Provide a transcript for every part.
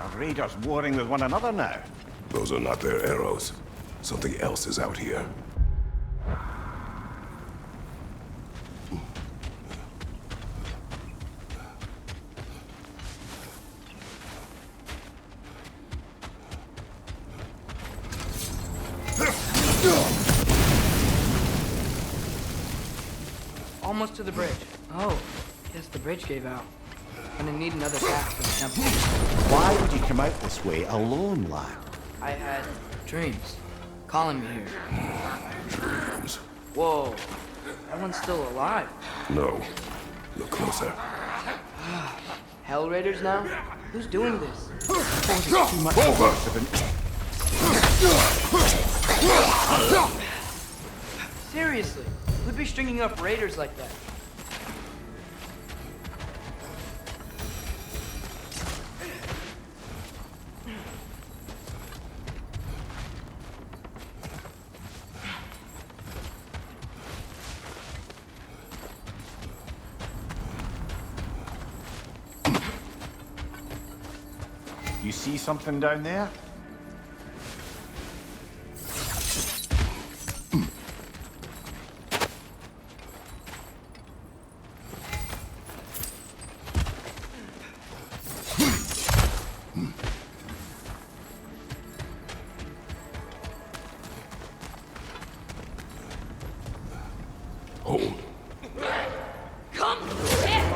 Are raiders warring with one another now? Those are not their arrows. Something else is out here. Almost to the bridge. Oh, guess the bridge gave out. Gonna need another path to the temple. Why would you come out this way alone, lad? I had dreams calling me here. Dreams. Whoa, that one's still alive. No. Look closer. Hell Raiders now? Who's doing this? Over! Seriously, who'd be stringing up raiders like that? You see something down there? Hold.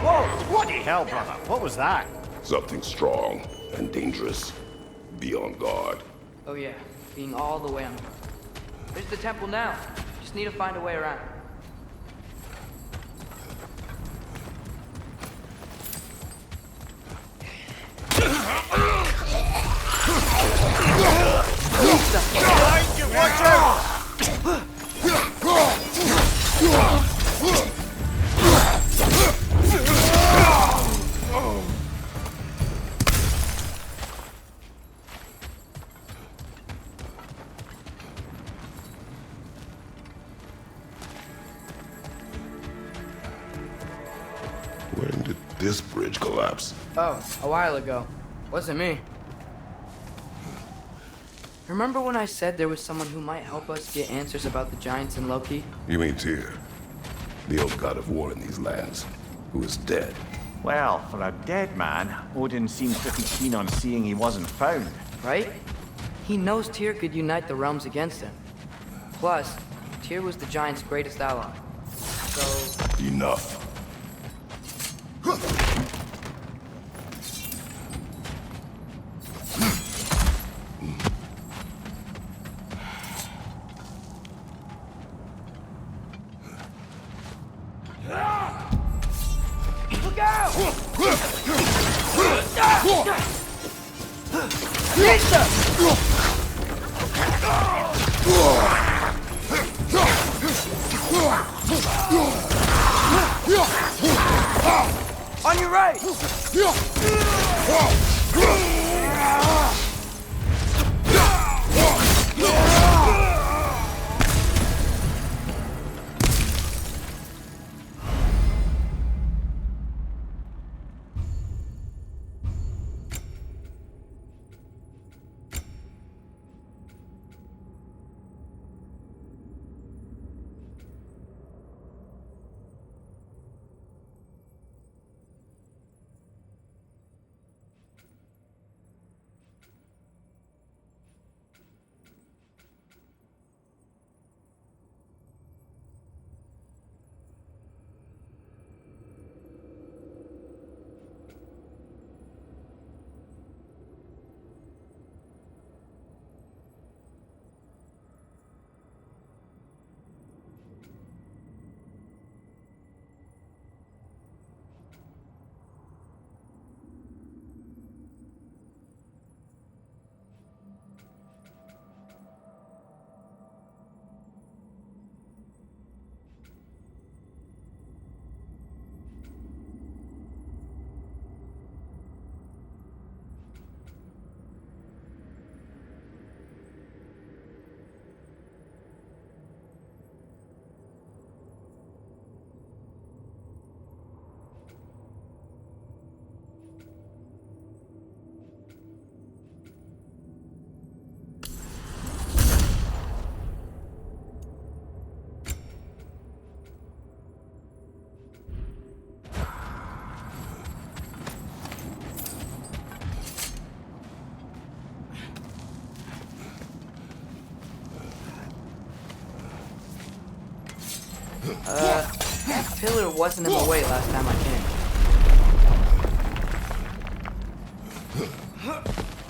Whoa! Bloody hell, brother! What was that? Something strong and dangerous. Be on guard. Oh yeah, being all the way on guard. There's the temple now. Just need to find a way around. Behind you, watch out! When did this bridge collapse? Oh, a while ago. Wasn't me. Remember when I said there was someone who might help us get answers about the giants and Loki? You mean Tyr, the old god of war in these lands, who is dead. Well, for a dead man, Odin seemed pretty keen on seeing he wasn't found. Right? He knows Tyr could unite the realms against him. Plus, Tyr was the giant's greatest ally. So, Enough. look out! On your right! That pillar wasn't in the way last time I came.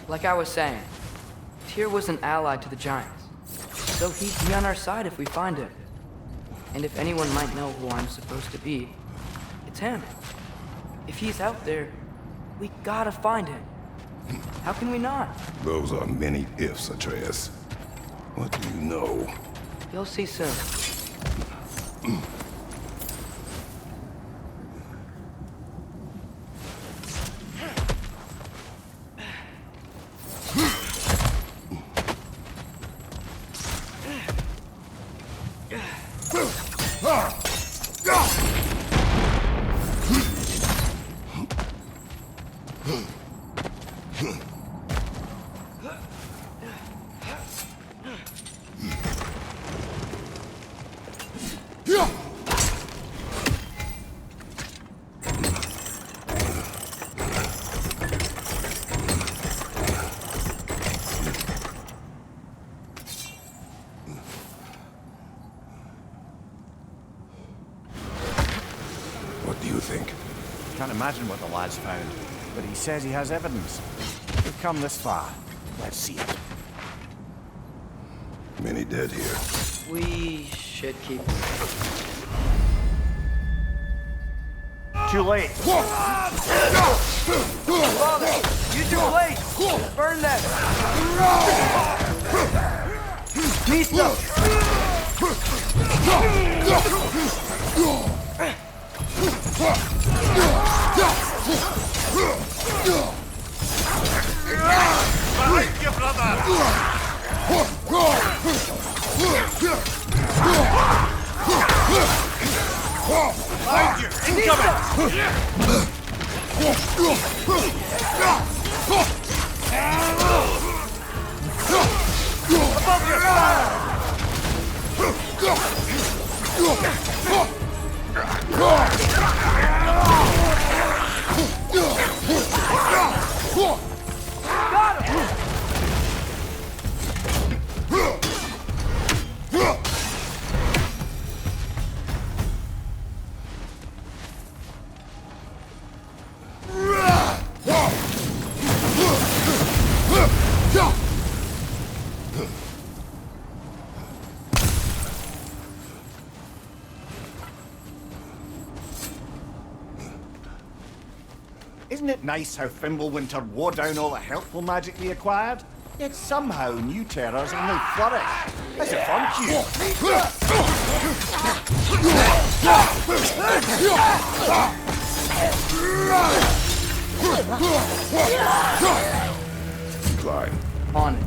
Like I was saying, Tyr was an ally to the Giants, so he'd be on our side if we find him. And if anyone might know who I'm supposed to be, it's him. If he's out there, we gotta find him. How can we not? Those are many ifs, Atreus. What do you know? You'll see soon. What do you think? Can't imagine what the lad's found, but he says he has evidence. We've come this far. Let's see it. Many dead here. We should keep moving. Too late. Father, you too late! Burn them! Mista! Behind you, brother! Behind you! Incoming! Above you! Got him! Isn't it nice how Fimbulwinter wore down all the helpful magic we acquired? Yet somehow new terrors only flourish. As if on cue. Climb. On it.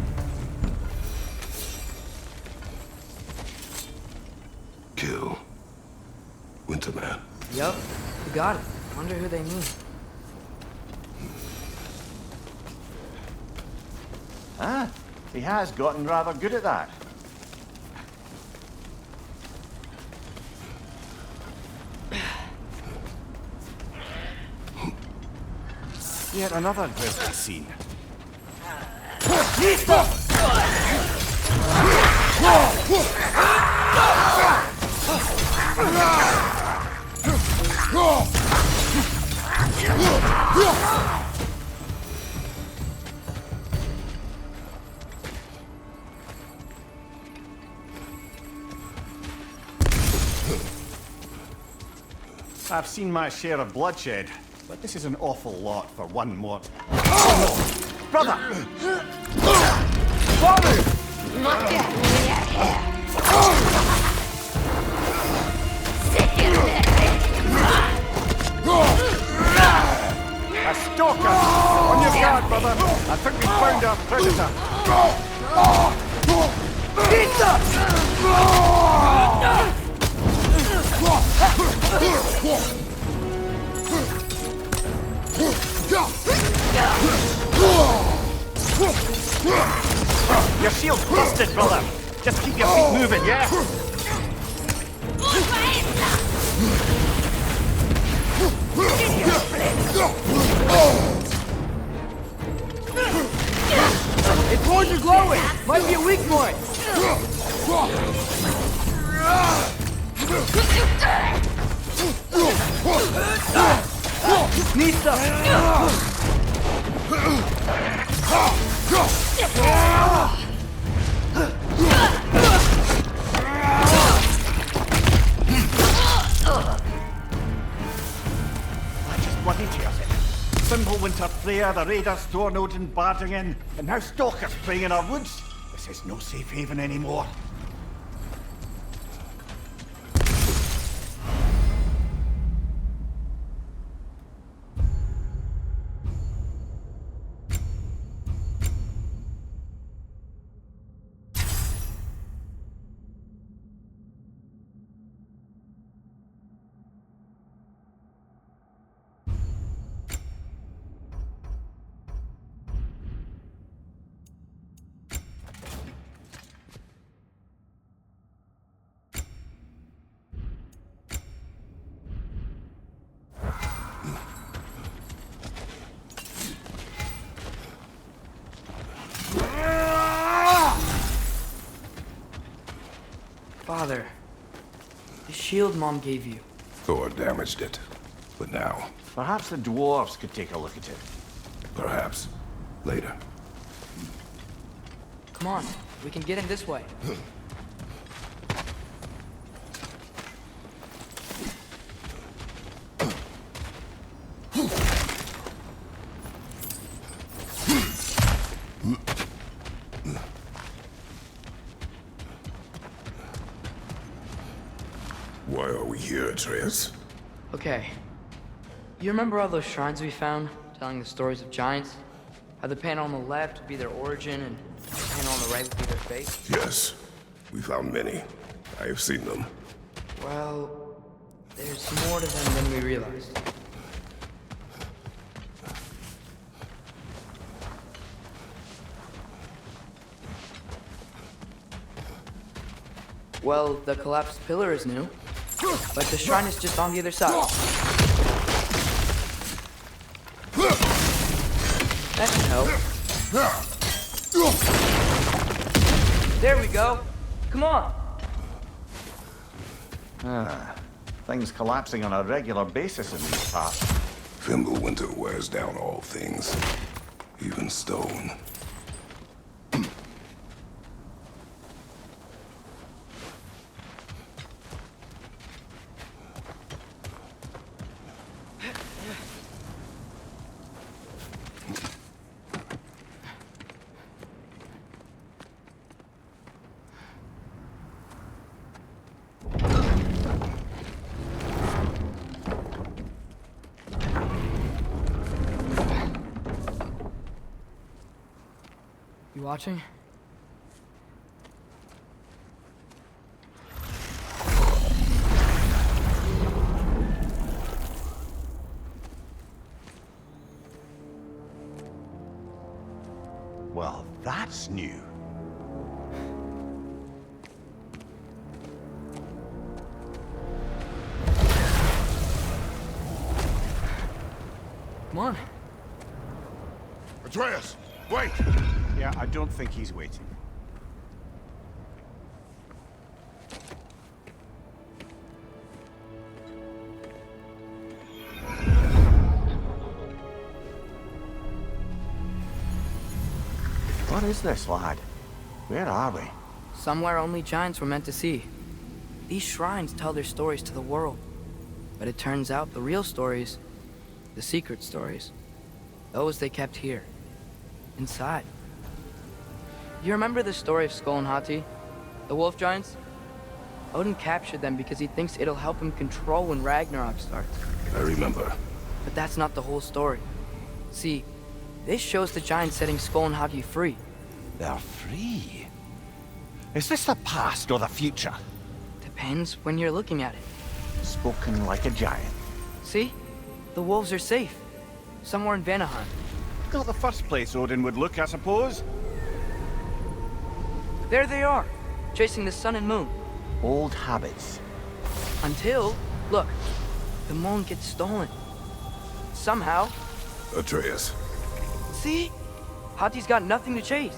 Kill. Winterman. Yup, we got it. Wonder who they mean. Ah, he has gotten rather good at that. Yet another grisly scene. I've seen my share of bloodshed, but this is an awful lot for one more. Brother! Father! Look at me here. Sick in A stalker! On your guard, brother! I think we found our predator! Pizza! Your shield's busted, brother! Just keep your feet moving, yeah? Its horns are glowing! Might be a weak point! Nista! I just bloody tears it. Fimbulwinter Freya, the raiders Thorn Odin barging in, and now stalkers preying in our woods. This is no safe haven anymore. Father, the shield Mom gave you. Thor damaged it. But now, Perhaps the dwarves could take a look at it. perhaps, later. Come on, we can get in this way. Why are we here, Atreus? Okay. You remember all those shrines we found, telling the stories of giants? How the panel on the left would be their origin, and the panel on the right would be their fate? Yes, we found many. I have seen them. Well, there's more to them than we realized. Well, the collapsed pillar is new, but the shrine is just on the other side. That should help. There we go. Come on. Things collapsing on a regular basis in these parts. Fimbulwinter wears down all things, even stone. You watching? Well, that's new. Come on. Atreus, wait! Yeah, I don't think he's waiting. What is this, lad? Where are we? Somewhere only giants were meant to see. These shrines tell their stories to the world. But it turns out the real stories, the secret stories, those they kept here, inside. You remember the story of Skull and Hati? The wolf giants? Odin captured them because he thinks it'll help him control when Ragnarok starts. I remember. But that's not the whole story. See, this shows the giants setting Skull and Hati free. They're free. Is this the past or the future? Depends when you're looking at it. Spoken like a giant. See? The wolves are safe. Somewhere in Vanaheim. Not the first place Odin would look, I suppose. There they are, chasing the sun and moon. Old habits. Until, look, the moon gets stolen. Somehow. Atreus. See? Hati's got nothing to chase.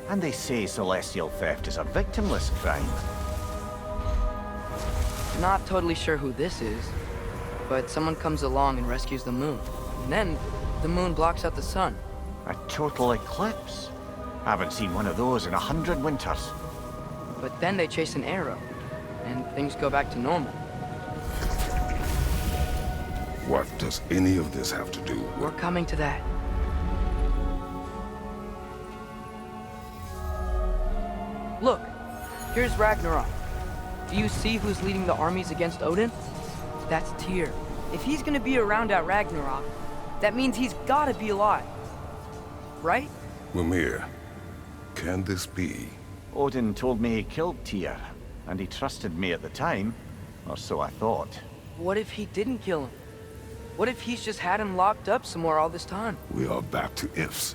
And they say celestial theft is a victimless crime. Not totally sure who this is, but someone comes along and rescues the moon. And then the moon blocks out the sun. A total eclipse. Haven't seen one of those in 100 winters. But then they chase an arrow, and things go back to normal. What does any of this have to do We're with... coming to that. Look, here's Ragnarok. Do you see who's leading the armies against Odin? That's Tyr. If he's gonna be around at Ragnarok, that means he's gotta be alive. Right? Mimir, can this be? Odin told me he killed Tyr, and he trusted me at the time, or so I thought. What if he didn't kill him? What if he's just had him locked up somewhere all this time? We are back to ifs.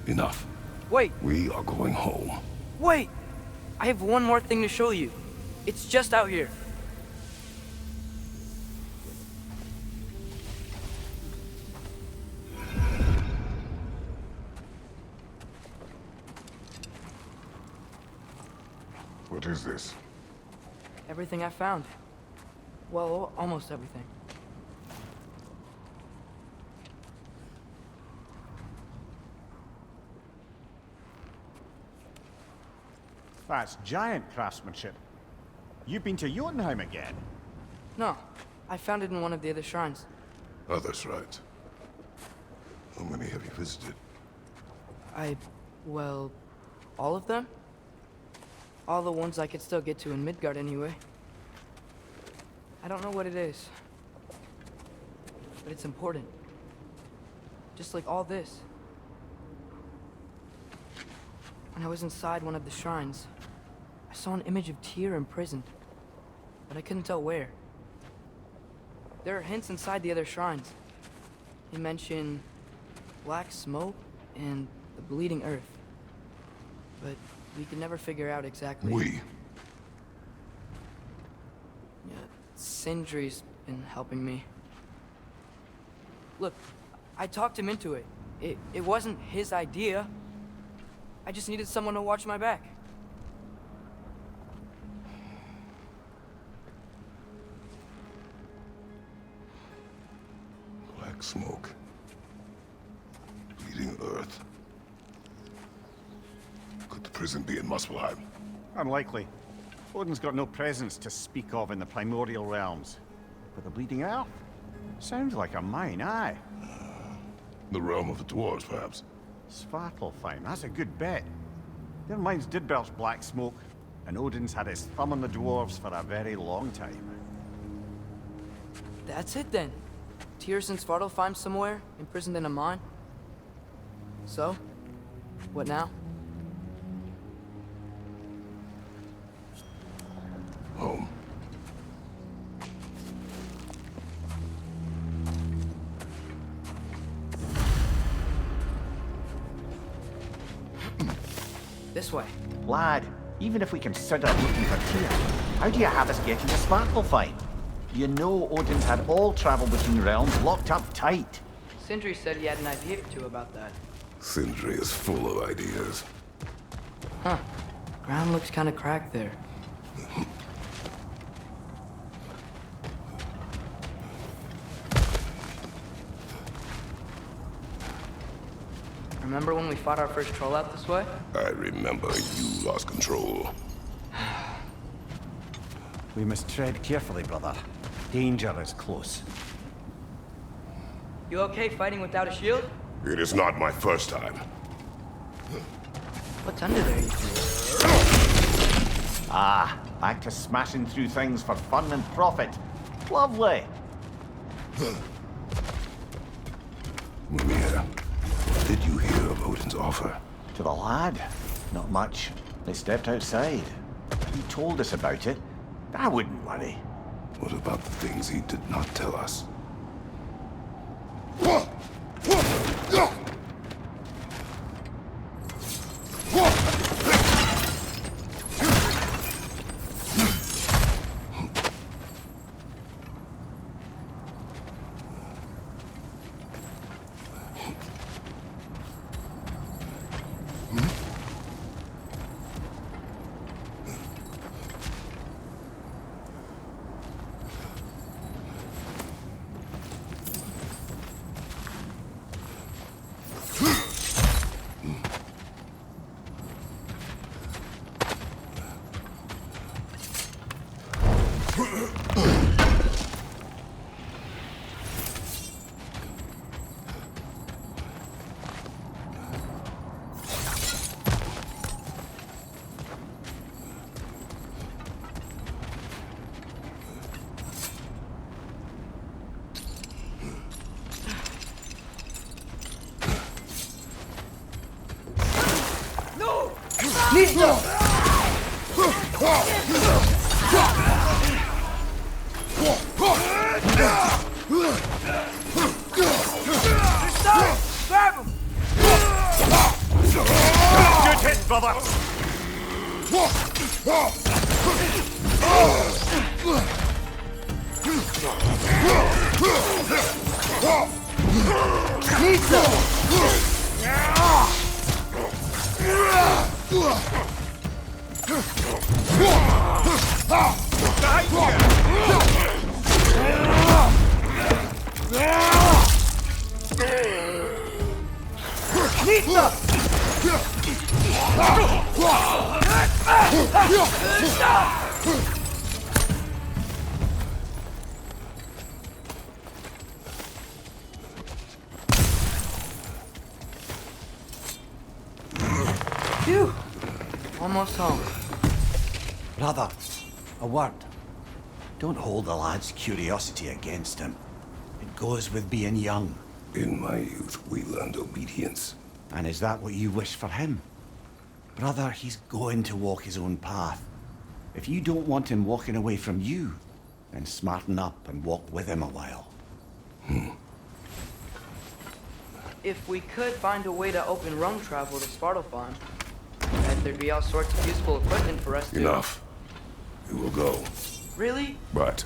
Enough. Wait, We are going home. wait! I have one more thing to show you. It's just out here. What is this? Everything I found. Well, almost everything. That's giant craftsmanship. You've been to Jotunheim again? No, I found it in one of the other shrines. Others, right? How many have you visited? Well, all of them? All the ones I could still get to in Midgard anyway. I don't know what it is, but it's important. Just like all this. When I was inside one of the shrines, I saw an image of Tyr imprisoned, but I couldn't tell where. There are hints inside the other shrines. They mention black smoke and the bleeding earth, but we could never figure out exactly. We? Yeah, Sindri's been helping me. Look, I talked him into it. It wasn't his idea. I just needed someone to watch my back. Black smoke. Bleeding earth. Could the prison be in Muspelheim? Unlikely. Odin's got no presence to speak of in the primordial realms. But the Bleeding Earth? Sounds like a mine, aye. The realm of the dwarves, perhaps? Svartalfheim, that's a good bet. Their mines did belch black smoke, and Odin's had his thumb on the dwarves for a very long time. That's it then. Tyr's in Svartalfheim somewhere, imprisoned in a mine. So, what now? Home. This way. Lad, even if we consider looking for Tyr, how do you have us getting to Svartalfheim? You know Odin's had all travel between realms locked up tight. Sindri said he had an idea or two about that. Sindri is full of ideas. Huh. Ground looks kind of cracked there. Remember when we fought our first troll out this way? I remember you lost control. We must tread carefully, brother. Danger is close. You okay fighting without a shield? It is not my first time. What's under there, you two? Ah, back to smashing through things for fun and profit. Lovely. Mimir, what did you hear of Odin's offer? To the lad? Not much. They stepped outside. He told us about it. I wouldn't worry. What about the things he did not tell us? Grab him! Good hit, brother! Need some! Need some! Phew! Almost home. Brother, a word. Don't hold the lad's curiosity against him. It goes with being young. In my youth, we learned obedience. And is that what you wish for him? Brother, he's going to walk his own path. If you don't want him walking away from you, then smarten up and walk with him a while. If we could find a way to open roam travel to Svartalfheim, I bet there'd be all sorts of useful equipment for us to... Enough. We will go. Really? But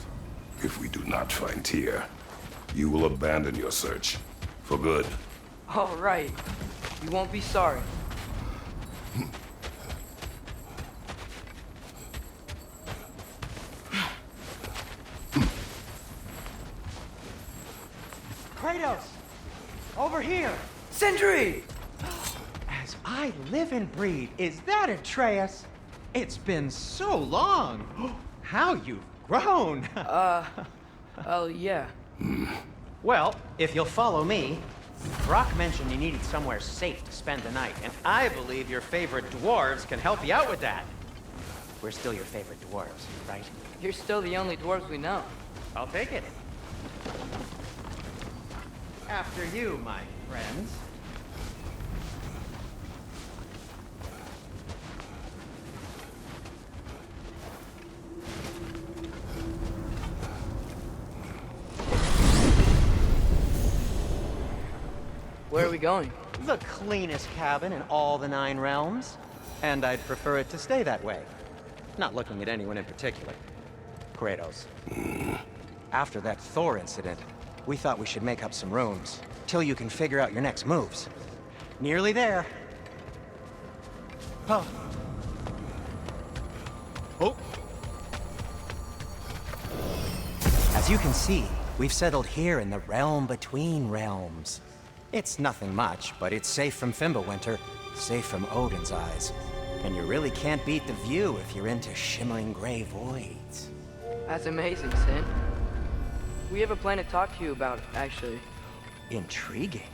if we do not find Tyr, you will abandon your search. For good. All right. You won't be sorry. Kratos! Over here! Sentry! As I live and breathe, is that Atreus? It's been so long! How you've grown! Oh, yeah. Well, if you'll follow me, Brock mentioned you needed somewhere safe to spend the night, and I believe your favorite dwarves can help you out with that. We're still your favorite dwarves, right? You're still the only dwarves we know. I'll take it. After you, my friends. Where are we going? The cleanest cabin in all the 9 realms. And I'd prefer it to stay that way. Not looking at anyone in particular. Kratos. After that Thor incident, we thought we should make up some rooms, till you can figure out your next moves. Nearly there. Oh. Oh. As you can see, we've settled here in the realm between realms. It's nothing much, but it's safe from Fimbulwinter, safe from Odin's eyes. And you really can't beat the view if you're into shimmering gray voids. That's amazing, Sin. We have a plan to talk to you about, actually. Intriguing.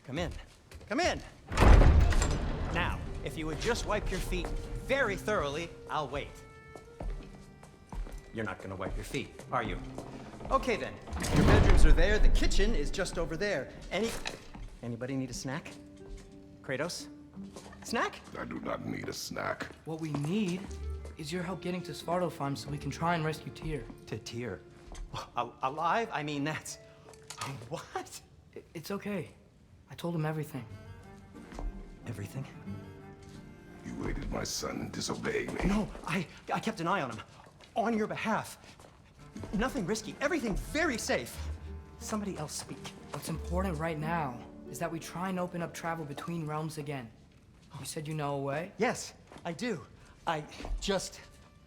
Come in. Come in! Now, if you would just wipe your feet very thoroughly, I'll wait. You're not gonna wipe your feet, are you? Okay then. Your bedrooms are there, the kitchen is just over there. Anybody need a snack? Kratos? Snack? I do not need a snack. What we need is your help getting to Svartalfheim so we can try and rescue Tyr. To Tyr. Alive? I mean, that's... What? It's okay. I told him everything. Everything? You aided my son and disobeyed me. No, I kept an eye on him. On your behalf. Nothing risky. Everything very safe. Somebody else speak. What's important right now is that we try and open up travel between realms again. You said you know a way? Yes, I do.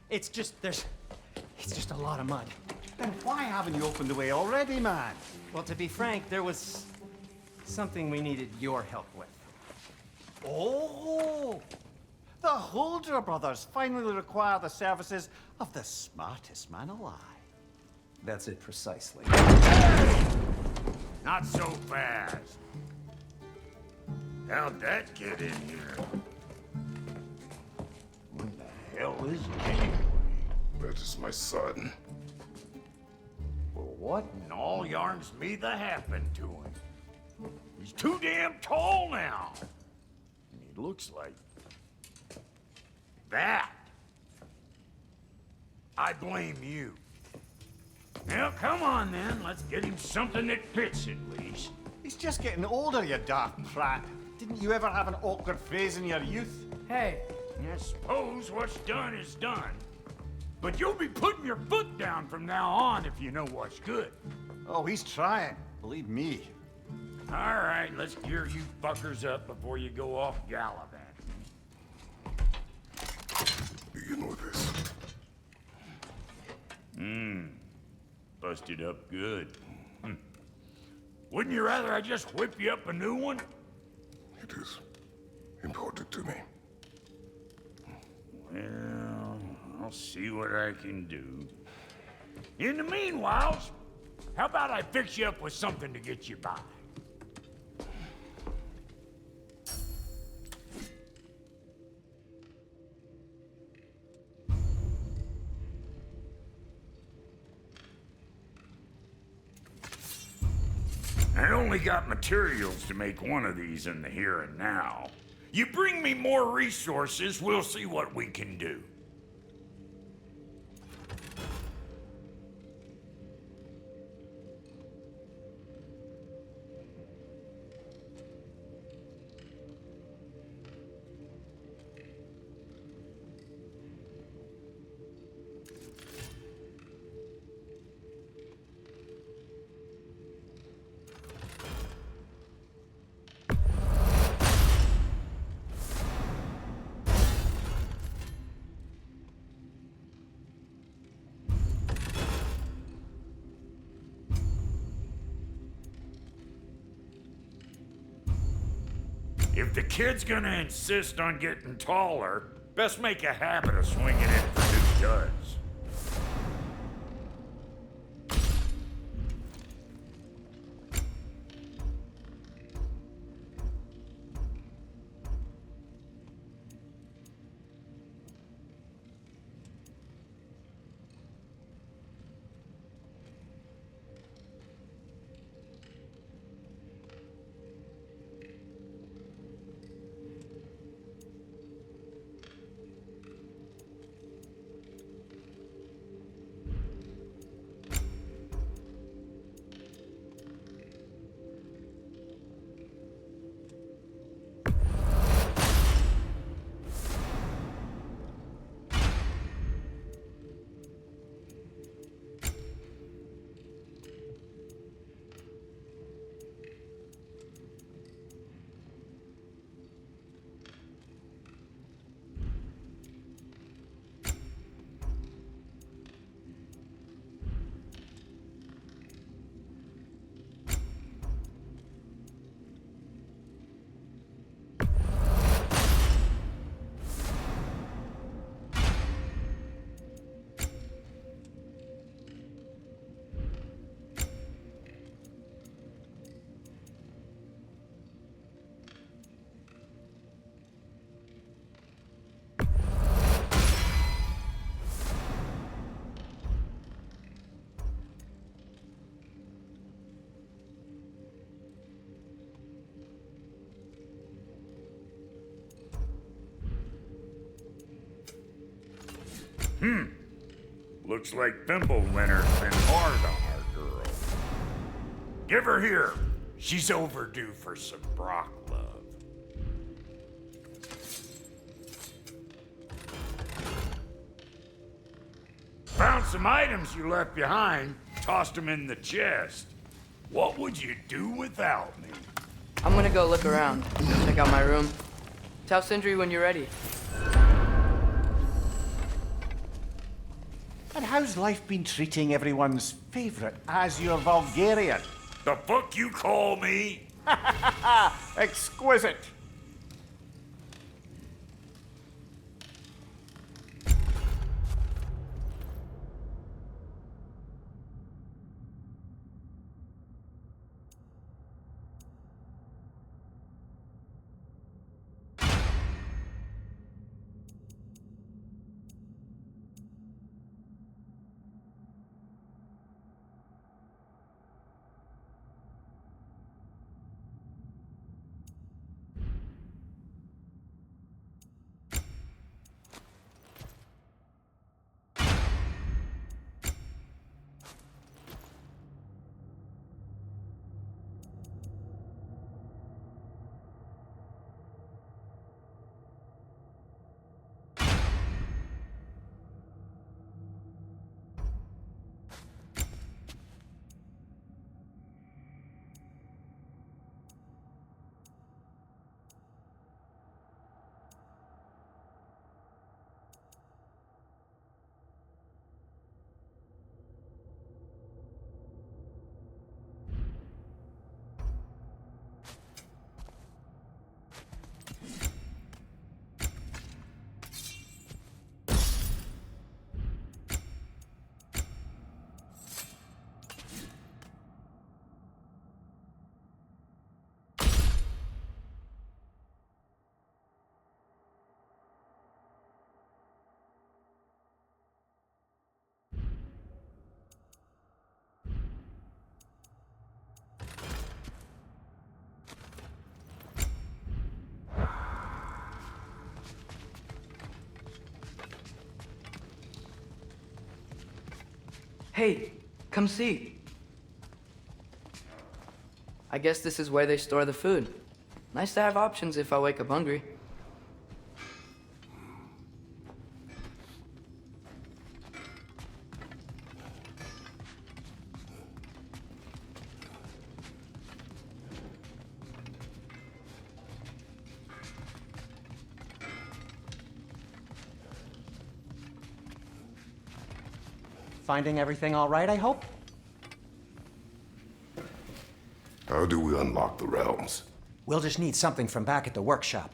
It's just a lot of mud. Then why haven't you opened the way already, man? Well, to be frank, there was something we needed your help with. Oh! The Holder brothers finally require the services of the smartest man alive. That's it precisely. Not so fast. How'd that get in here? What the hell is it anyway? That is my son. Well, What in all yarns me the happened to him? He's too damn tall now. And he looks like... that. I blame you. Now, come on then. Let's get him something that fits at least. He's just getting older, you daft prat. Didn't you ever have an awkward phase in your youth? Hey, I suppose what's done is done. But you'll be putting your foot down from now on if you know what's good. Oh, he's trying. Believe me. All right, let's gear you fuckers up before you go off gallivanting. Begin with this. Busted up good. Wouldn't you rather I just whip you up a new one? It is important to me. Well, I'll see what I can do. In the meanwhile, how about I fix you up with something to get you by? I only got materials to make one of these in the here and now. You bring me more resources, we'll see what we can do. If the kid's gonna insist on getting taller, best make a habit of swinging in for new duds. Looks like Thimble Winter's been hard on our girl. Give her here. She's overdue for some Brock love. Found some items you left behind, tossed them in the chest. What would you do without me? I'm gonna go look around. Check out my room. Tell Sindri when you're ready. And how's life been treating everyone's favorite Azure Vulgarian? The fuck you call me? Exquisite. Hey, come see. I guess this is where they store the food. Nice to have options if I wake up hungry. Finding everything all right, I hope? How do we unlock the realms? We'll just need something from back at the workshop.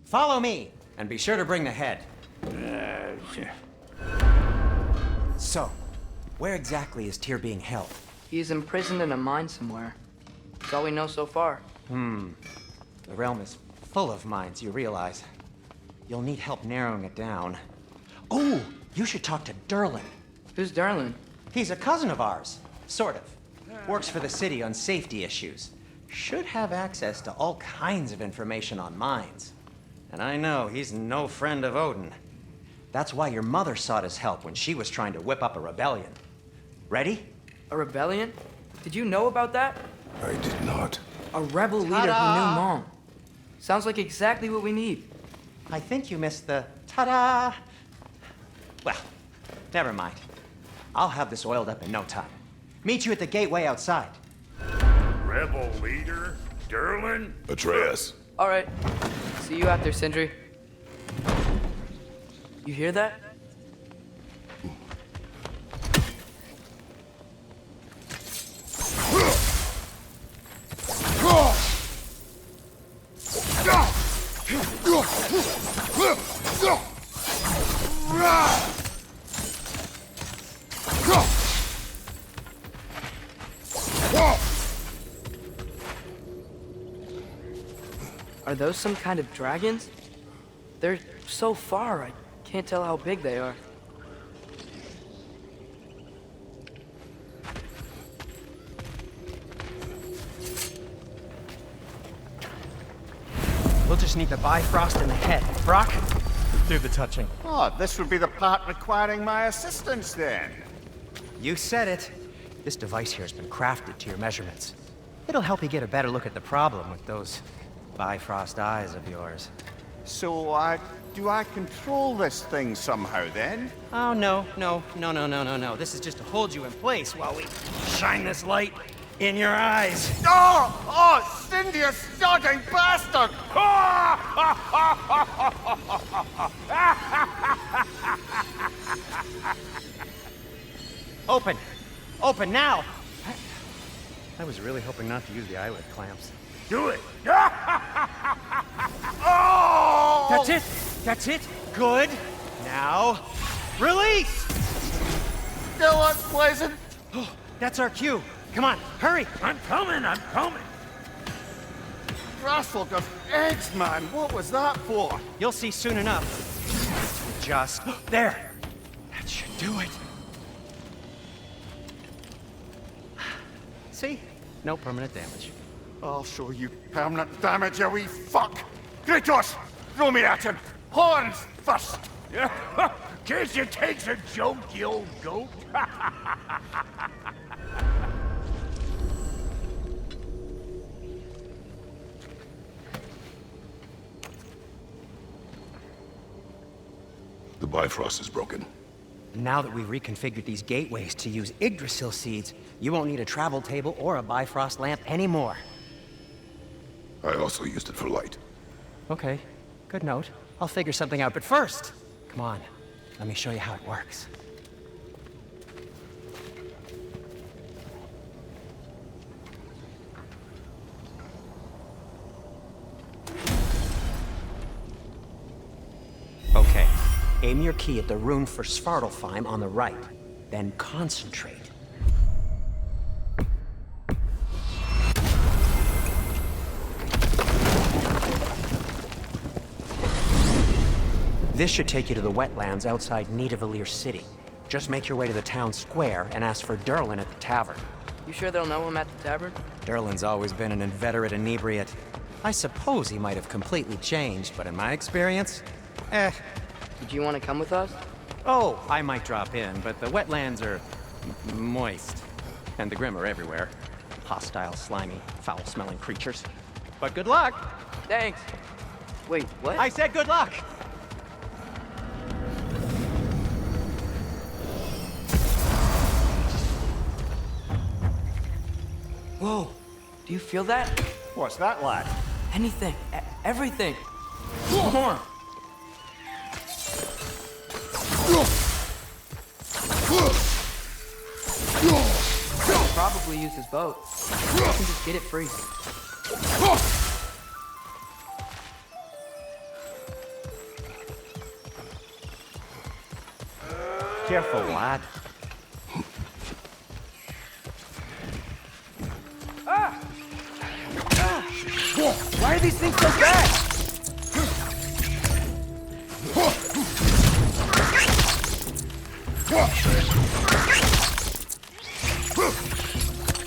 Follow me, and be sure to bring the head. So, where exactly is Tyr being held? He's imprisoned in a mine somewhere. That's all we know so far. The realm is full of mines, you realize. You'll need help narrowing it down. Oh, you should talk to Derlin. Who's Darlin? He's a cousin of ours, sort of. Works for the city on safety issues. Should have access to all kinds of information on mines. And I know he's no friend of Odin. That's why your mother sought his help when she was trying to whip up a rebellion. Ready? A rebellion? Did you know about that? I did not. A rebel leader who knew Mom. Sounds like exactly what we need. I think you missed the ta-da. Well, never mind. I'll have this oiled up in no time. Meet you at the gateway outside. Rebel leader? Derlin? Atreus. All right. See you out there, Sindri. You hear that? Are those some kind of dragons? They're so far, I can't tell how big they are. We'll just need the Bifrost in the head. Brock, do the touching. Oh, this would be the part requiring my assistance then. You said it. This device here has been crafted to your measurements. It'll help you get a better look at the problem with those Bifrost eyes of yours. So, do I control this thing somehow then? Oh, no. This is just to hold you in place while we shine this light in your eyes. Oh, Cindy, you sodding bastard! Open now! I was really hoping not to use the eyelid clamps. Do it! Oh! That's it! Good! Now, release! Still unpleasant. That's our cue. Come on, hurry! I'm coming! Russell of eggs, man. What was that for? You'll see soon enough. Just there. That should do it. See? No permanent damage. I'll show you permanent damage, you wee fuck! Kratos! Throw me at him! Horns first! Guess it takes a joke, you old goat. The Bifrost is broken. Now that we've reconfigured these gateways to use Yggdrasil seeds, you won't need a travel table or a Bifrost lamp anymore. I also used it for light. Okay, good note. I'll figure something out, but first, come on, let me show you how it works. Okay, aim your key at the rune for Svartalfheim on the right, then concentrate. This should take you to the wetlands outside Nidavellir City. Just make your way to the town square and ask for Derlin at the tavern. You sure they'll know him at the tavern? Derlin's always been an inveterate inebriate. I suppose he might have completely changed, but in my experience, Did you want to come with us? Oh, I might drop in, but the wetlands are moist. And the Grim are everywhere. Hostile, slimy, foul-smelling creatures. But good luck! Thanks. Wait, what? I said good luck! Whoa. Do you feel that? What's that, lad? Anything. Everything. More. Probably use his boat. I can just get it free. Careful, lad. Why are these things so fast?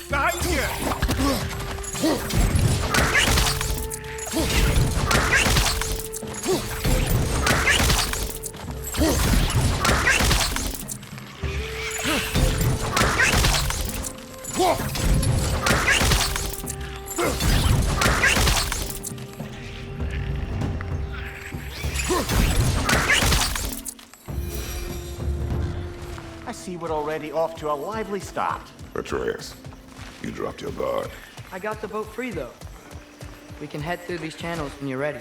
Behind you! I see we're already off to a lively start. Atreus, you dropped your guard. I got the boat free, though. We can head through these channels when you're ready.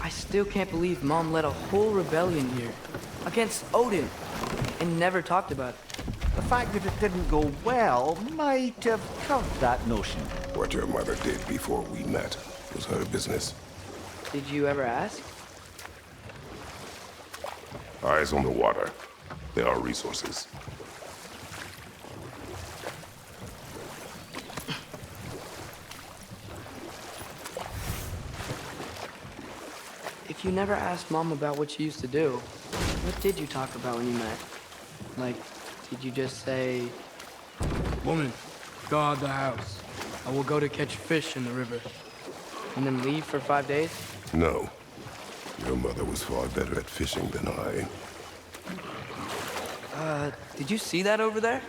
I still can't believe Mom led a whole rebellion here. Against Odin. And never talked about it. The fact that it didn't go well might have curbed that notion. What your mother did before we met was her business. Did you ever ask? Eyes on the water. There are resources. If you never asked Mom about what she used to do, what did you talk about when you met? Like, did you just say, "Woman, guard the house. I will go to catch fish in the river," and then leave for 5 days? No. Your mother was far better at fishing than I. Did you see that over there?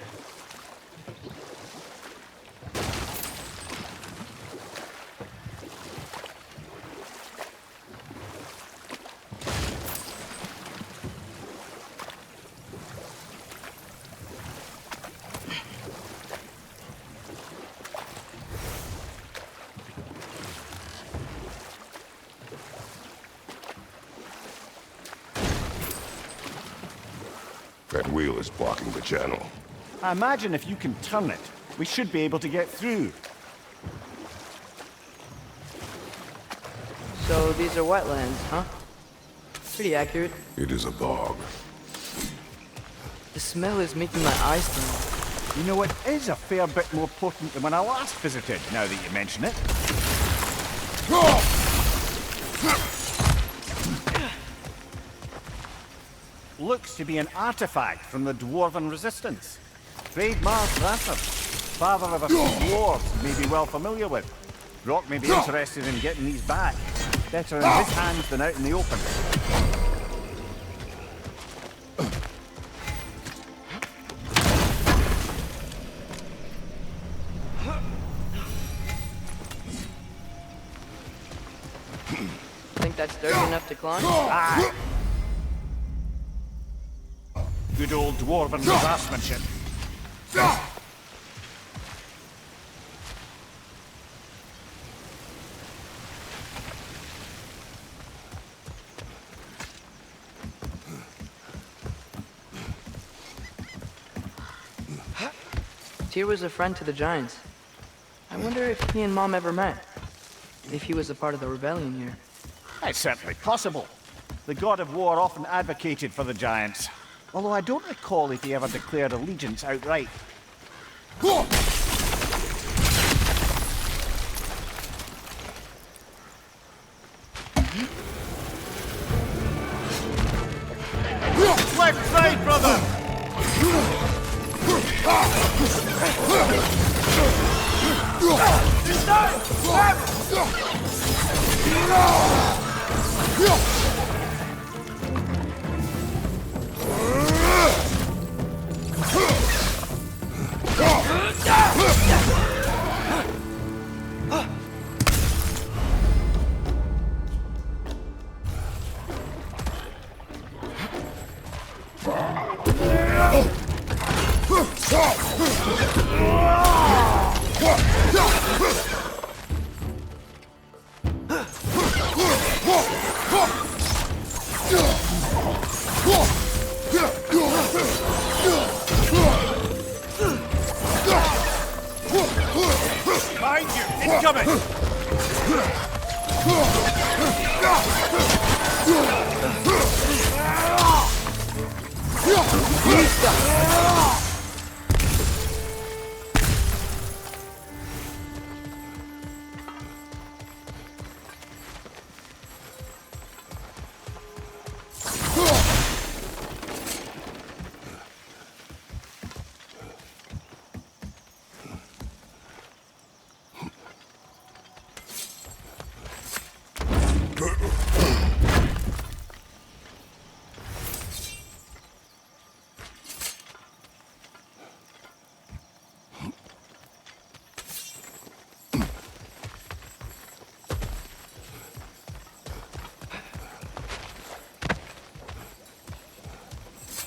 That wheel is blocking the channel. I imagine if you can turn it, we should be able to get through. So these are wetlands, huh? Pretty accurate. It is a bog. The smell is making my eyes burn. You know, it is a fair bit more potent than when I last visited, now that you mention it. Looks to be an artifact from the Dwarven Resistance. Trademark Kratos, father of a few dwarves you may be well familiar with. Rock may be interested in getting these back. Better in his hands than out in the open. Think that's dirty enough to climb? Ah. Good old Dwarven craftsmanship. Tyr was a friend to the Giants. I wonder if he and Mom ever met. If he was a part of the rebellion here. It's certainly possible. The god of war often advocated for the Giants. Although I don't recall if he ever declared allegiance outright. Left side, brother! Behind you! Incoming!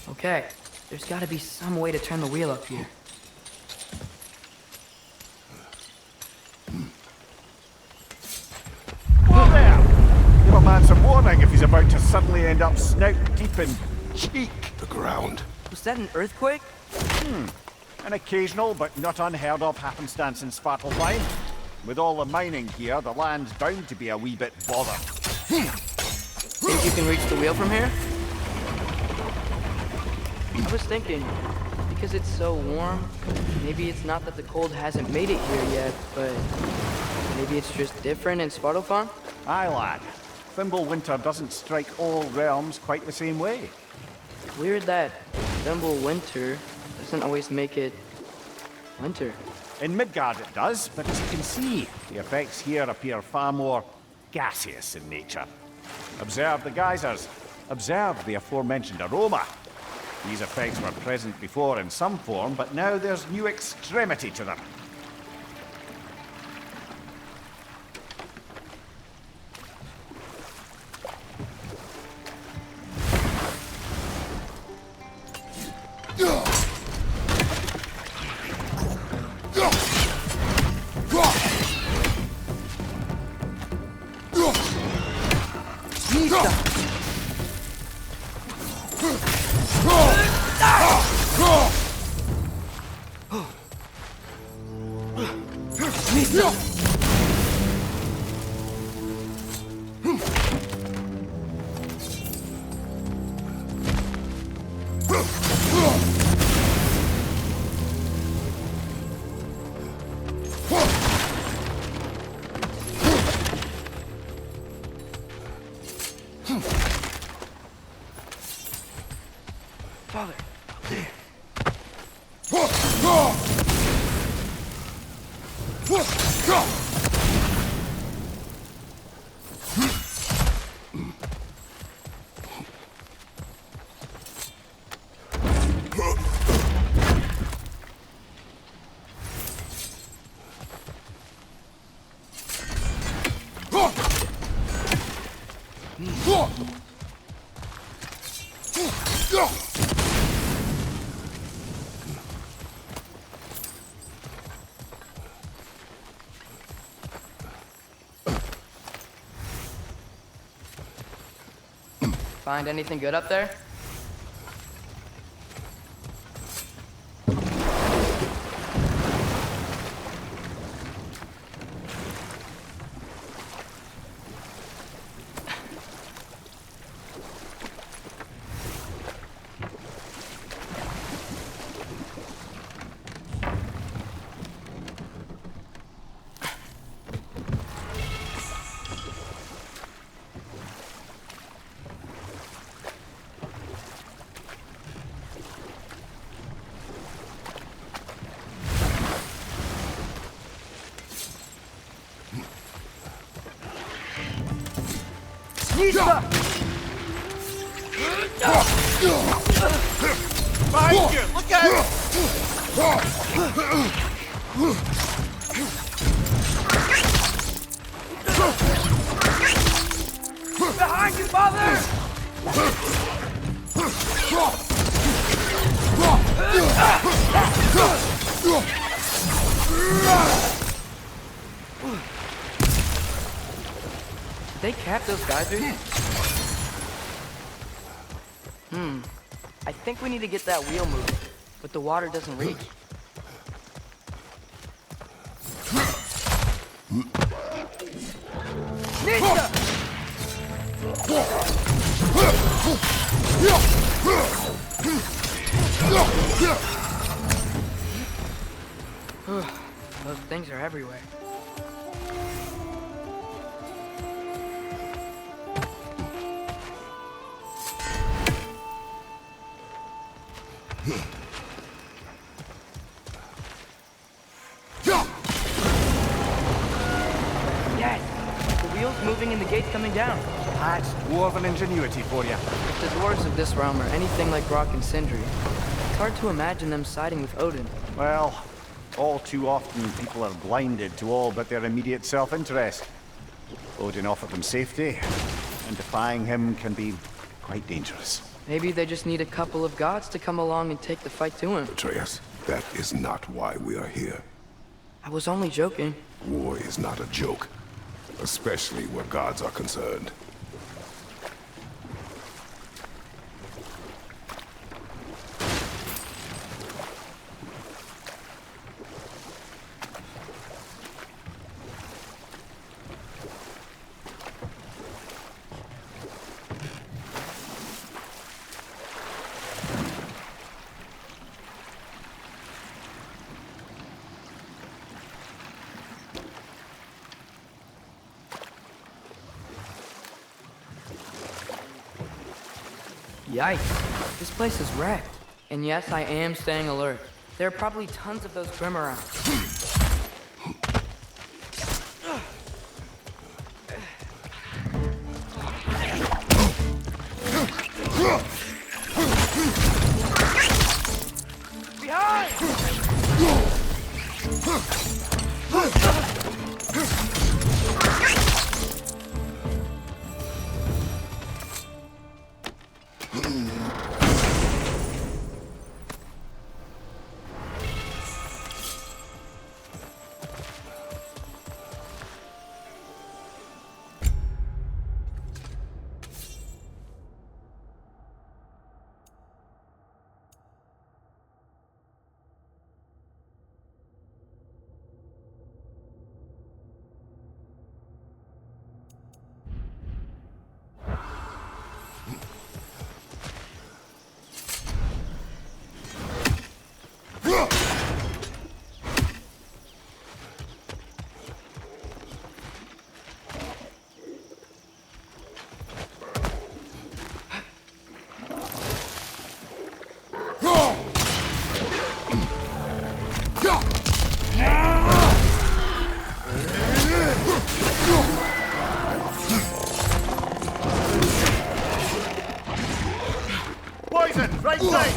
Okay, there's gotta be some way to turn the wheel up here. Whoa there! Give a man some warning if he's about to suddenly end up snout deep in cheek. The ground. Was that an earthquake? An occasional but not unheard of happenstance in Svartalfheim. With all the mining here, the land's bound to be a wee bit bothered. Think you can reach the wheel from here? I was thinking, because it's so warm, maybe it's not that the cold hasn't made it here yet, but maybe it's just different in Svartalfheim? Aye, lad. Winter doesn't strike all realms quite the same way. Weird that Winter doesn't always make it winter. In Midgard it does, but as you can see, the effects here appear far more gaseous in nature. Observe the geysers. Observe the aforementioned aroma. These effects were present before in some form, but now there's new extremity to them. Father, up there. Find anything good up there? Nista! Behind you! Look out! Behind you, father! Did they cap those geysers? I think we need to get that wheel moving, but the water doesn't reach. Ninja! Those things are everywhere. Yes! The wheel's moving and the gate's coming down. That's dwarven ingenuity for you. If the dwarves of this realm are anything like Rock and Sindri, it's hard to imagine them siding with Odin. Well, all too often people are blinded to all but their immediate self-interest. Odin offered them safety, and defying him can be quite dangerous. Maybe they just need a couple of gods to come along and take the fight to him. Atreus, that is not why we are here. I was only joking. War is not a joke, especially where gods are concerned. Yikes. This place is wrecked. And yes, I am staying alert. There are probably tons of those Grim around. Behind! Poison! Right side!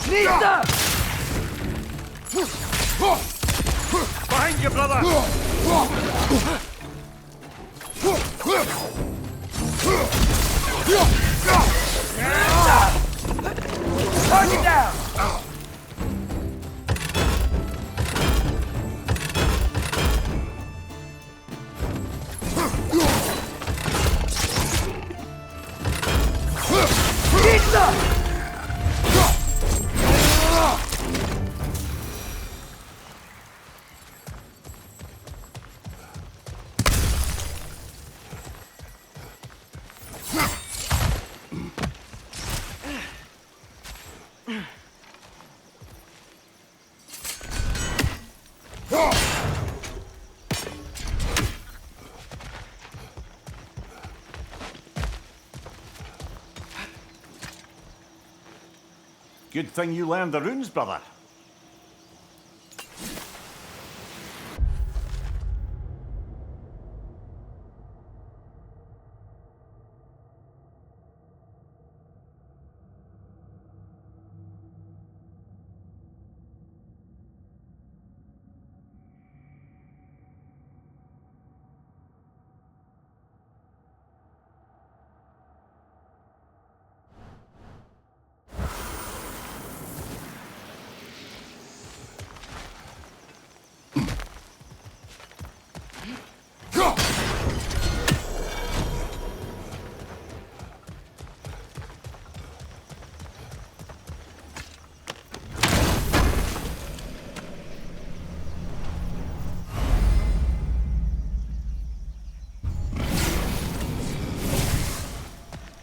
Nista! Behind you, brother! Target down! Good thing you learned the runes, brother.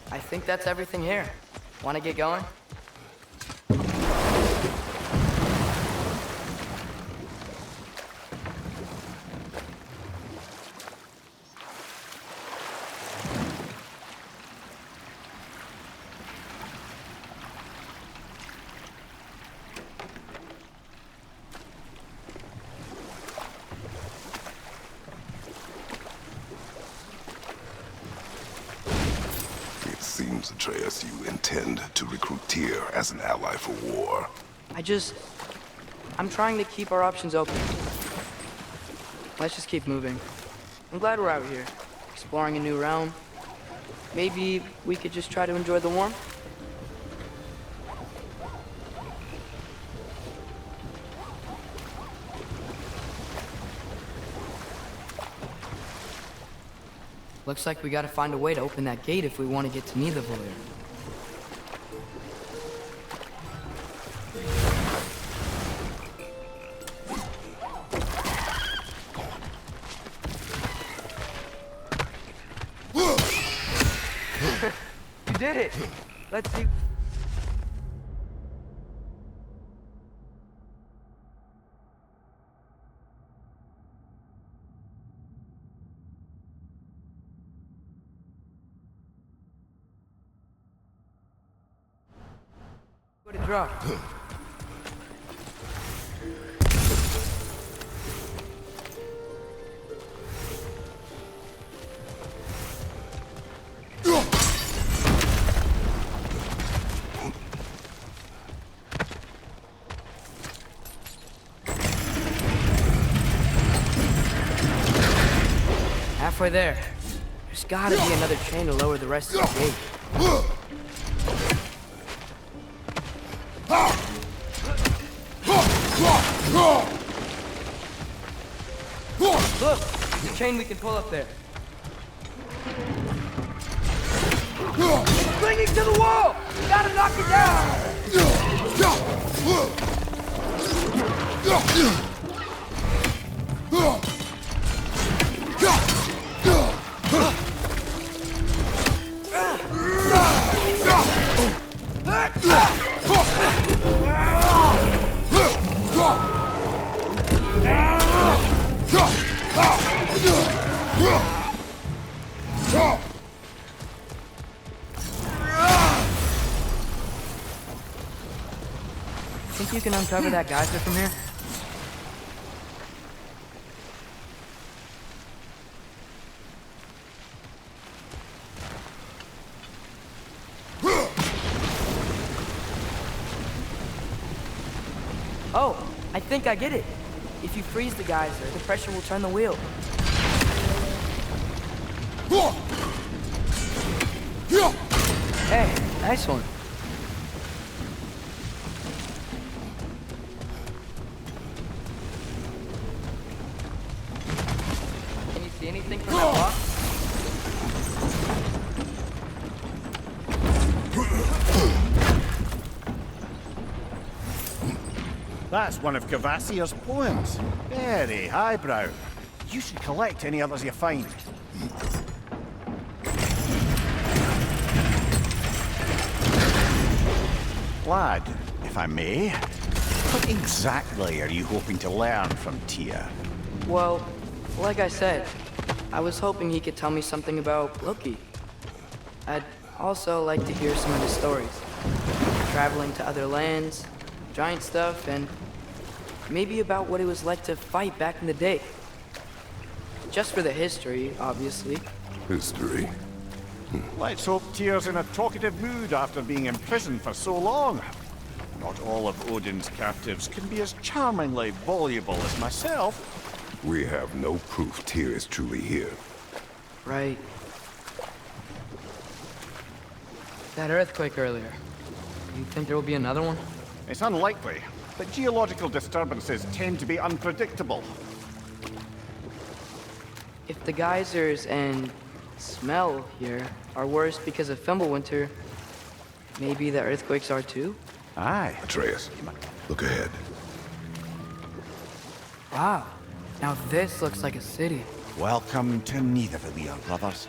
I think that's everything here. Want to get going? It seems, Atreus, you intend to recruit Tyr as an ally for war. I'm trying to keep our options open. Let's just keep moving. I'm glad we're out here, exploring a new realm. Maybe we could just try to enjoy the warmth? Looks like we gotta find a way to open that gate if we want to get to Nidavellir. You did it! Let's see. What it dropped. Halfway there. There's gotta be another chain to lower the rest of the gate. Look! There's a chain we can pull up there. It's clinging to the wall! We gotta knock it down! Think you can uncover that geyser from here? Oh, I think I get it. If you freeze the geyser, the pressure will turn the wheel. Hey, nice one. Can you see anything from that block? That's one of Kvasir's poems. Very highbrow. You should collect any others you find. Lad, if I may, what exactly are you hoping to learn from Tyr? Well, like I said, I was hoping he could tell me something about Loki. I'd also like to hear some of his stories. traveling to other lands, giant stuff, and maybe about what it was like to fight back in the day. Just for the history, obviously. History. Let's hope Tyr's in a talkative mood after being imprisoned for so long. Not all of Odin's captives can be as charmingly voluble as myself. We have no proof Tyr is truly here. Right. That earthquake earlier. You think there will be another one? It's unlikely, but geological disturbances tend to be unpredictable. If the geysers and smell here are worse because of Fimbulwinter, maybe the earthquakes are too? Aye. Atreus, look ahead. Wow. Now this looks like a city. Welcome to Nidavellir, brothers.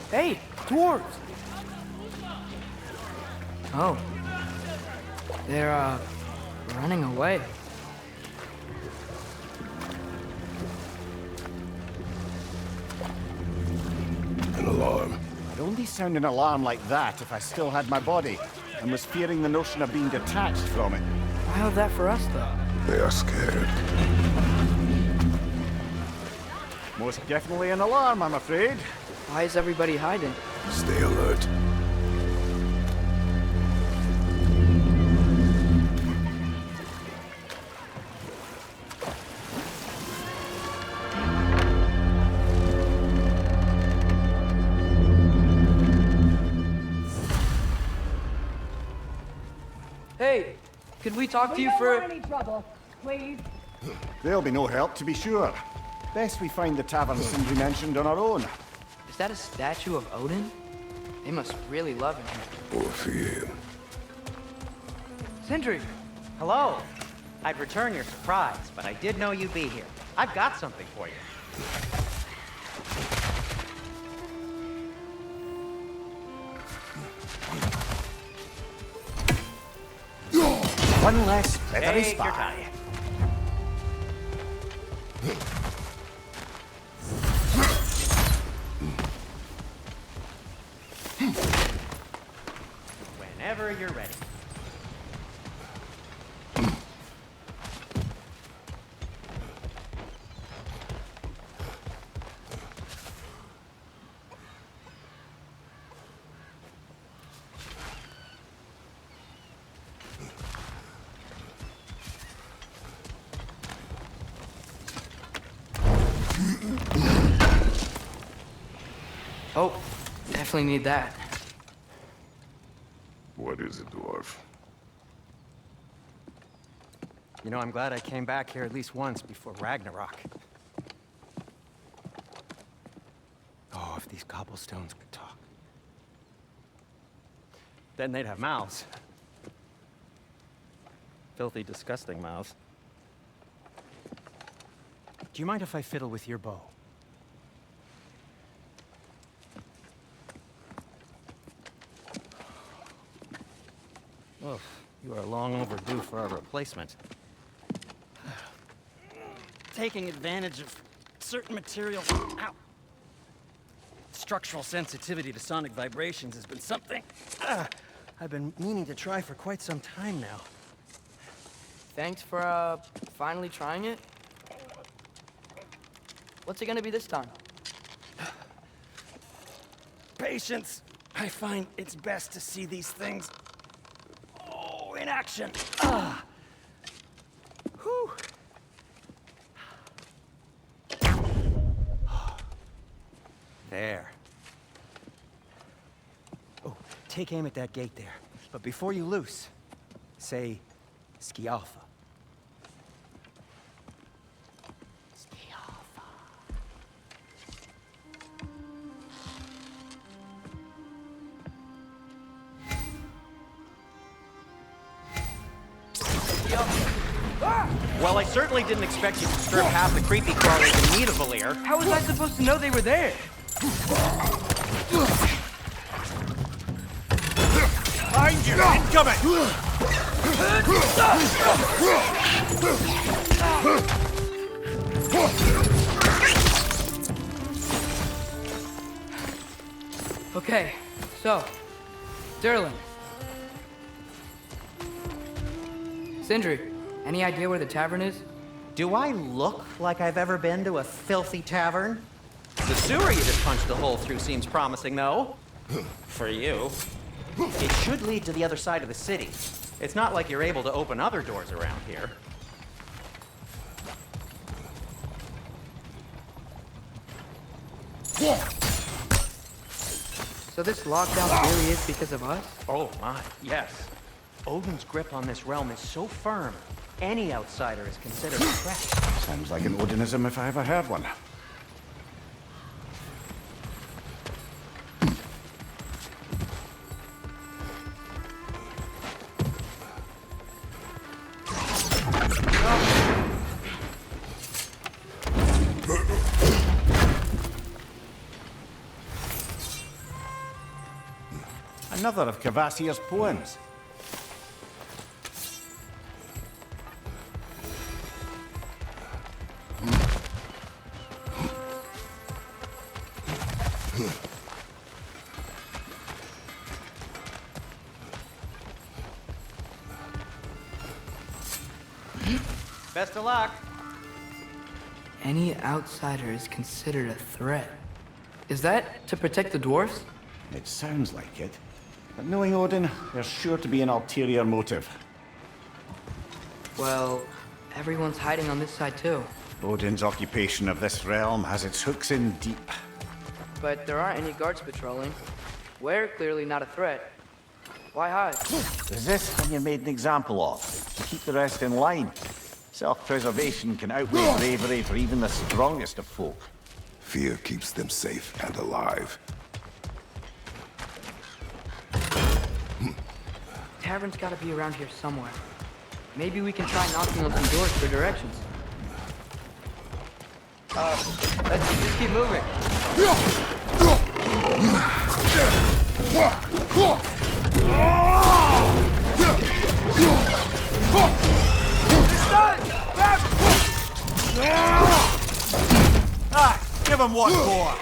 Hey, dwarves! Oh. They're, running away. An alarm. I'd only sound an alarm like that if I still had my body, and was fearing the notion of being detached from it. Why have that for us, though? They are scared. Most definitely an alarm, I'm afraid. Why is everybody hiding? Stay alert. Hey, could we talk to We you don't for... want any trouble, please. There'll be no help, to be sure. Best we find the tavern Sindri mentioned on our own. Is that a statue of Odin? They must really love him here. Or fear him. Sindri! Hello. I'd return your surprise, but I did know you'd be here. I've got something for you. One less feathery Take your spy. time. Whenever you're ready. Oh, definitely need that. What is it, dwarf? You know, I'm glad I came back here at least once before Ragnarok. Oh, if these cobblestones could talk. Then they'd have mouths. Filthy, disgusting mouths. Do you mind if I fiddle with your bow? Oh, you are long overdue for a replacement. Taking advantage of certain materials. Ow. Structural sensitivity to sonic vibrations has been something I've been meaning to try for quite some time now. Thanks for, finally trying it. What's it gonna be this time? Patience. I find it's best to see these things in action. Whew. There. Oh, take aim at that gate there. But before you loose, say Skialfa. Well, I certainly didn't expect you to strip half the creepy crawlers in Nidavellir. How was I supposed to know they were there? Behind you! Incoming! Okay, So, Derlin. Sindri, any idea where the tavern is? Do I look like I've ever been to a filthy tavern? The sewer you just punched a hole through seems promising, though. For you. It should lead to the other side of the city. It's not like you're able to open other doors around here. So this lockdown really is because of us? Oh my, yes. Odin's grip on this realm is so firm, any outsider is considered a threat. Sounds like an Odinism if I ever heard one. Another of Kvasir's poems. Best of luck. Any outsider is considered a threat. Is that to protect the dwarves? It sounds like it. But knowing Odin, there's sure to be an ulterior motive. Well, everyone's hiding on this side too. Odin's occupation of this realm has its hooks in deep. But there aren't any guards patrolling. We're clearly not a threat. Why hide? Resist when you're made an example of. Keep the rest in line. Self-preservation can outweigh bravery for even the strongest of folk. Fear keeps them safe and alive. Tavern's gotta be around here somewhere. Maybe we can try knocking on some doors for directions. Let's just keep moving. Ah, give him what for!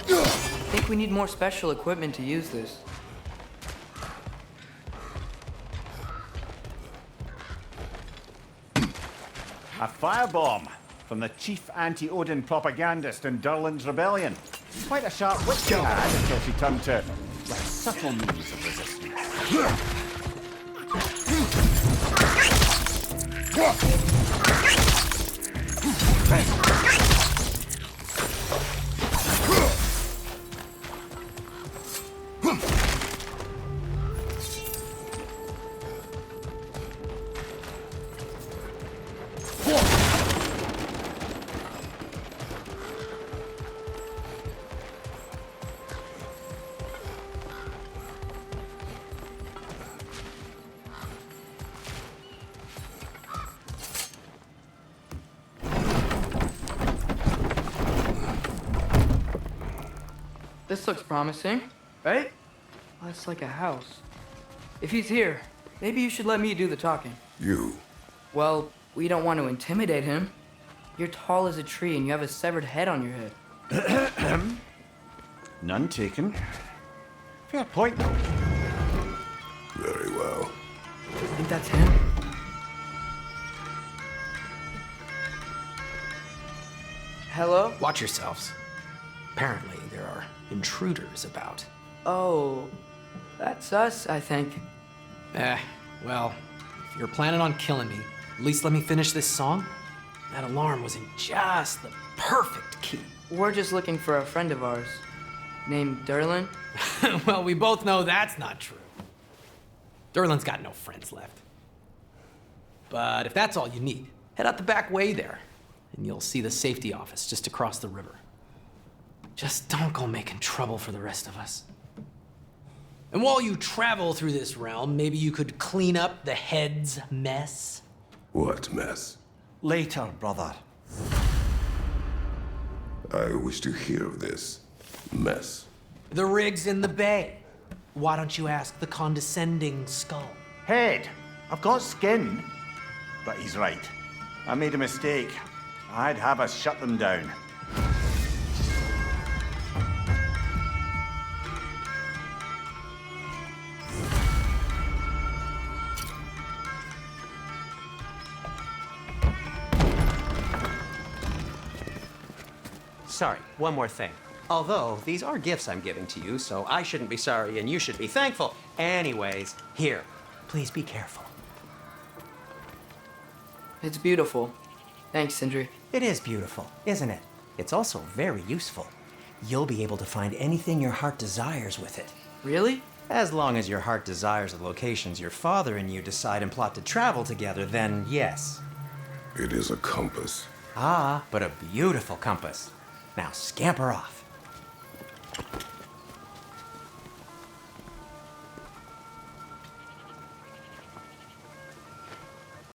I think we need more special equipment to use this. A firebomb from the chief anti-Odin propagandist in Durlin's rebellion. Quite a sharp wit she had until she turned to less subtle means of resistance. This looks promising, right? Well, it's like a house. If he's here, maybe you should let me do the talking. You. Well, we don't want to intimidate him. You're tall as a tree and you have a severed head on your head. None taken. Fair point, though. Very well. You think that's him? Hello? Watch yourselves. Apparently, there are intruders about. Oh, that's us, I think. Well, if you're planning on killing me, at least let me finish this song. That alarm was in just the perfect key. We're just looking for a friend of ours, named Derlin. Well, we both know that's not true. Derlin's got no friends left. But if that's all you need, head out the back way there, and you'll see the safety office just across the river. Just don't go making trouble for the rest of us. And while you travel through this realm, maybe you could clean up the head's mess? What mess? Later, brother. I wish to hear of this mess. The rig's in the bay. Why don't you ask the condescending skull? Head, I've got skin. But he's right. I made a mistake. I'd have us shut them down. Sorry, one more thing. Although, these are gifts I'm giving to you, so I shouldn't be sorry and you should be thankful. Anyways, here, please be careful. It's beautiful. Thanks, Sindri. It is beautiful, isn't it? It's also very useful. You'll be able to find anything your heart desires with it. Really? As long as your heart desires the locations your father and you decide and plot to travel together, then yes. It is a compass. Ah, but a beautiful compass. Now scamper off.